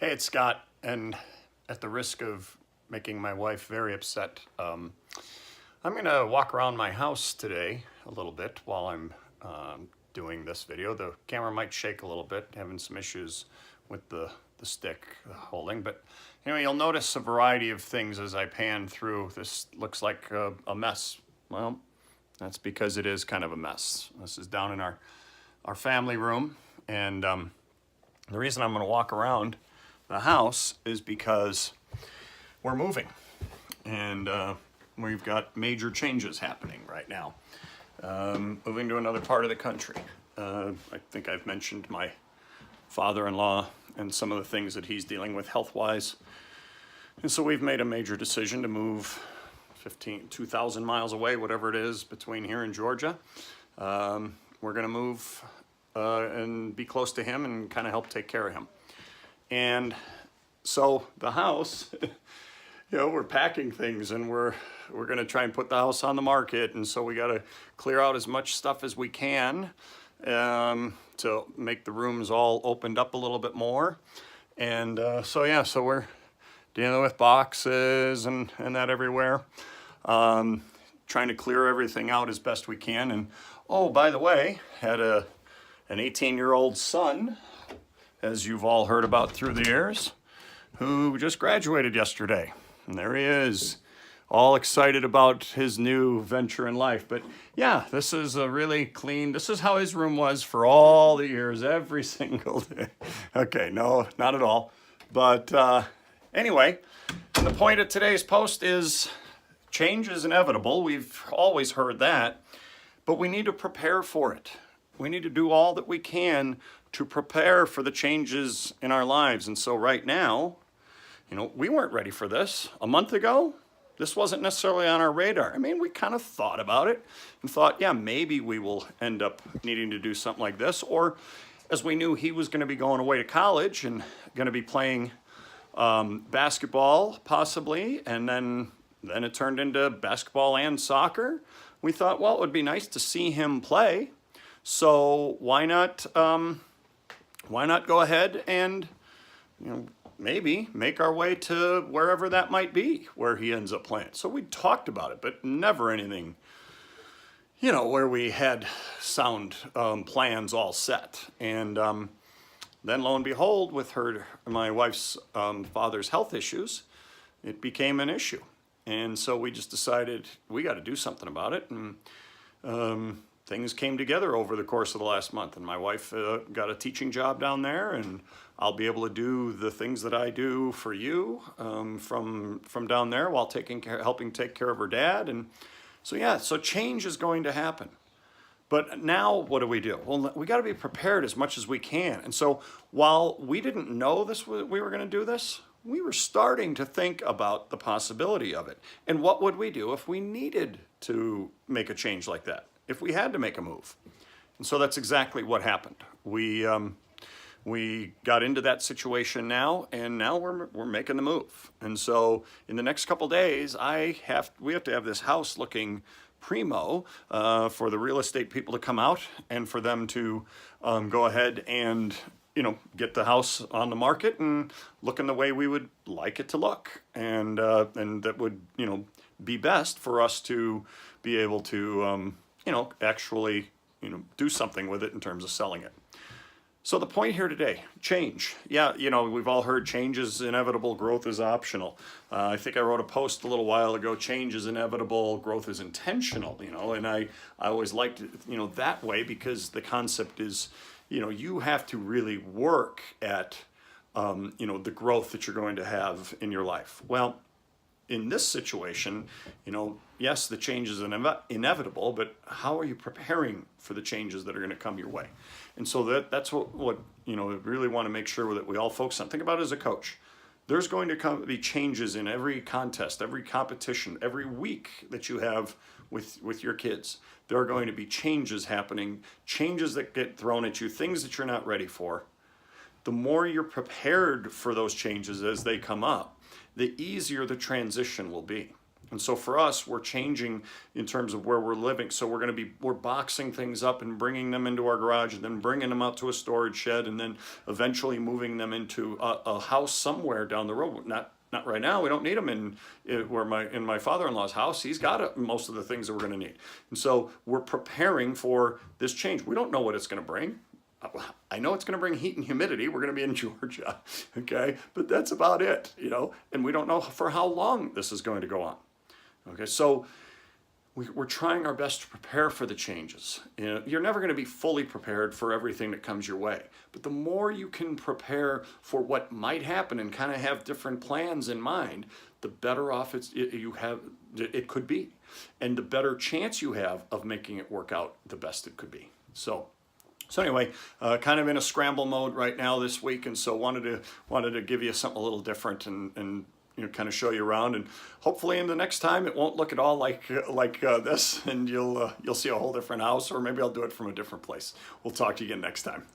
Hey, it's Scott, and at the risk of making my wife very upset, I'm going to walk around my house today a little bit while I'm doing this video. The camera might shake a little bit, having some issues with the stick holding, but anyway, you'll notice a variety of things as I pan through. This looks like a mess. Well, that's because it is kind of a mess. This is down in our family room, and the reason I'm going to walk around the house is because we're moving, and we've got major changes happening right now. Moving to another part of the country. I think I've mentioned my father-in-law and some of the things that he's dealing with health-wise. And so we've made a major decision to move 2,000 miles away, whatever it is, between here and Georgia. We're going to move and be close to him and kind of help take care of him. And so the house, we're packing things, and we're going to try and put the house on the market. And so we got to clear out as much stuff as we can to make the rooms all opened up a little bit more. And so we're dealing with boxes and that everywhere. Trying to clear everything out as best we can. And oh, by the way, had an 18-year-old son, as you've all heard about through the years, who just graduated yesterday. And there he is, all excited about his new venture in life. But yeah, this is a really clean, this is how his room was for all the years, every single day. Okay, no, not at all. But anyway, and the point of today's post is change is inevitable. We've always heard that, but we need to prepare for it. We need to do all that we can to prepare for the changes in our lives. And so right now, we weren't ready for this. A month ago, this wasn't necessarily on our radar. I mean, we kind of thought about it and thought, yeah, maybe we will end up needing to do something like this. Or as we knew he was going to be going away to college and going to be playing basketball possibly, and then it turned into basketball and soccer. We thought, well, it would be nice to see him play. So why not go ahead and, maybe make our way to wherever that might be, where he ends up playing. So we talked about it, but never anything, where we had sound plans all set. And then lo and behold, with my wife's father's health issues, it became an issue. And so we just decided we got to do something about it. And things came together over the course of the last month, and my wife got a teaching job down there, and I'll be able to do the things that I do for you from down there while helping take care of her dad. And so change is going to happen. But now what do? Well, we got to be prepared as much as we can. And so while we didn't know we were going to do this, we were starting to think about the possibility of it. And what would we do if we needed to make a change like that? If we had to make a move. And so that's exactly what happened. We got into that situation now, and now we're making the move. And so in the next couple days, we have to have this house looking primo for the real estate people to come out and for them to go ahead and get the house on the market and looking the way we would like it to look, and that would be best for us to be able to actually, do something with it in terms of selling it. So the point here today, change. Yeah, we've all heard change is inevitable, growth is optional. I think I wrote a post a little while ago, change is inevitable, growth is intentional, and I always liked it, that way, because the concept is, you have to really work at, the growth that you're going to have in your life. Well, in this situation, yes, the change is inevitable, but how are you preparing for the changes that are going to come your way? And so that's what really want to make sure that we all focus on. Think about it as a coach. There's going to be changes in every contest, every competition, every week that you have with your kids. There are going to be changes happening, changes that get thrown at you, things that you're not ready for. The more you're prepared for those changes as they come up, the easier the transition will be. And so for us, we're changing in terms of where we're living. So we're boxing things up and bringing them into our garage, and then bringing them out to a storage shed, and then eventually moving them into a house somewhere down the road. Not right now. We don't need them in my father-in-law's house. He's got most of the things that we're going to need. And so we're preparing for this change. We don't know what it's going to bring. I know it's going to bring heat and humidity. We're going to be in Georgia, okay? But that's about it, and we don't know for how long this is going to go on. Okay, so we're trying our best to prepare for the changes. You're never going to be fully prepared for everything that comes your way. But the more you can prepare for what might happen and kind of have different plans in mind, the better off it could be. And the better chance you have of making it work out the best it could be. So anyway, kind of in a scramble mode right now this week, and so wanted to give you something a little different and kind of show you around, and hopefully in the next time it won't look at all like this, and you'll see a whole different house, or maybe I'll do it from a different place. We'll talk to you again next time.